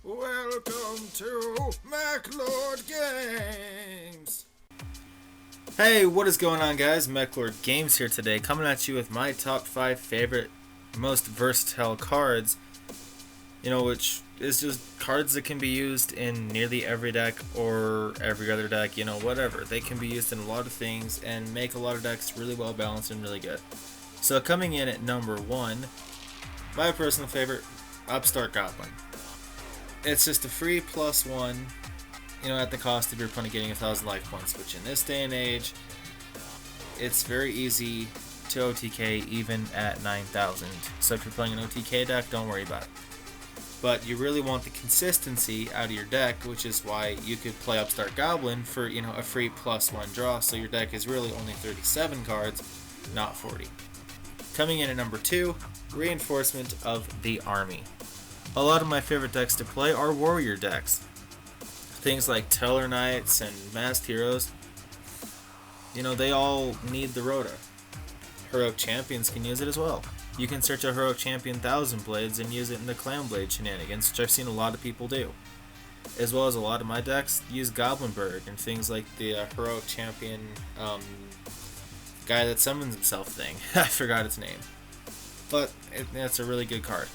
Welcome to MechlordGames! Hey, what is going on, guys? MechlordGames here today, coming at you with my top 5 favorite, most versatile cards. Which is just cards that can be used in nearly every deck or every other deck, whatever. They can be used in a lot of things and make a lot of decks really well balanced and really good. So coming in at number 1, my personal favorite, Upstart Goblin. It's just a free +1, at the cost of your opponent getting 1,000 life points, which in this day and age, it's very easy to OTK even at 9,000. So if you're playing an OTK deck, don't worry about it. But you really want the consistency out of your deck, which is why you could play Upstart Goblin for, a free +1 draw, so your deck is really only 37 cards, not 40. Coming in at number 2, Reinforcement of the Army. A lot of my favorite decks to play are warrior decks. Things like Teller Knights and Masked Heroes, they all need the Rota. Heroic Champions can use it as well. You can search a Heroic Champion 1,000 Blades and use it in the Clan Blade shenanigans, which I've seen a lot of people do. As well as a lot of my decks use Goblinberg and things like the Heroic Champion guy that summons himself thing. I forgot its name. But that's a really good card.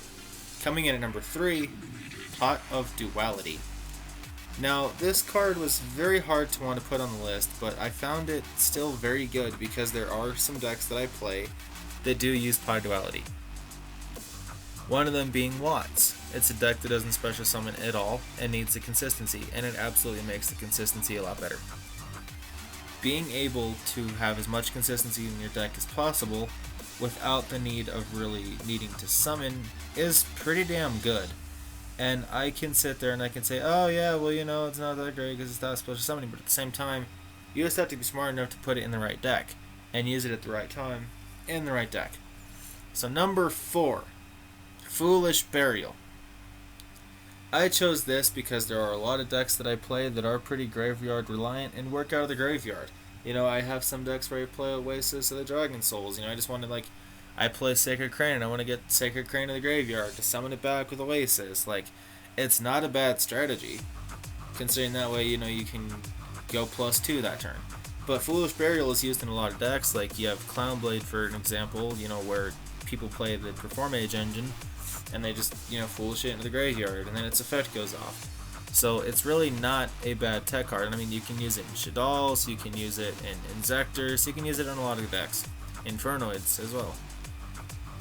Coming in at number 3, Pot of Duality. Now, this card was very hard to want to put on the list, but I found it still very good because there are some decks that I play that do use Pot of Duality. One of them being Watts. It's a deck that doesn't special summon at all and needs the consistency, and it absolutely makes the consistency a lot better. Being able to have as much consistency in your deck as possible without the need of really needing to summon is pretty damn good. And I can sit there and I can say, oh yeah, well it's not that great because it's not special summoning, but at the same time, you just have to be smart enough to put it in the right deck and use it at the right time in the right deck. So number 4, Foolish Burial. I chose this because there are a lot of decks that I play that are pretty graveyard reliant and work out of the graveyard. I have some decks where I play Oasis of the Dragon Souls. I just want to, I play Sacred Crane and I want to get Sacred Crane to the graveyard to summon it back with Oasis. It's not a bad strategy, considering that way, you can go +2 that turn. But Foolish Burial is used in a lot of decks. You have Clownblade, for an example, where people play the Performage engine and they just, foolish it into the graveyard and then its effect goes off. So it's really not a bad tech card. You can use it in Shadals, you can use it in Inzectors, you can use it on a lot of decks. Infernoids as well.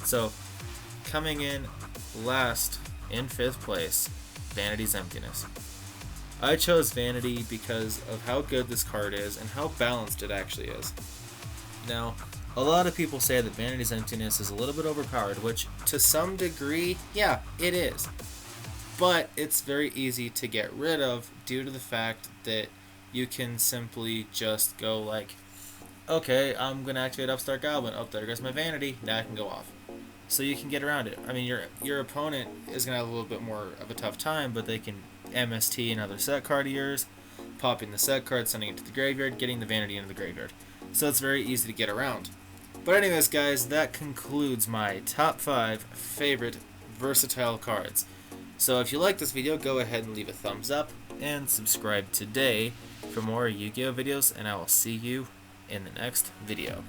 So, coming in last, in 5th place, Vanity's Emptiness. I chose Vanity because of how good this card is and how balanced it actually is. Now, a lot of people say that Vanity's Emptiness is a little bit overpowered, which to some degree, yeah, it is. But it's very easy to get rid of due to the fact that you can simply just go okay, I'm going to activate Upstart Goblin. Oh, there goes my Vanity. Now I can go off. So you can get around it. Your opponent is going to have a little bit more of a tough time, but they can MST another set card of yours, popping the set card, sending it to the graveyard, getting the Vanity into the graveyard. So it's very easy to get around. But anyways, guys, that concludes my top 5 favorite versatile cards. So if you like this video, go ahead and leave a thumbs up and subscribe today for more Yu-Gi-Oh videos, and I will see you in the next video.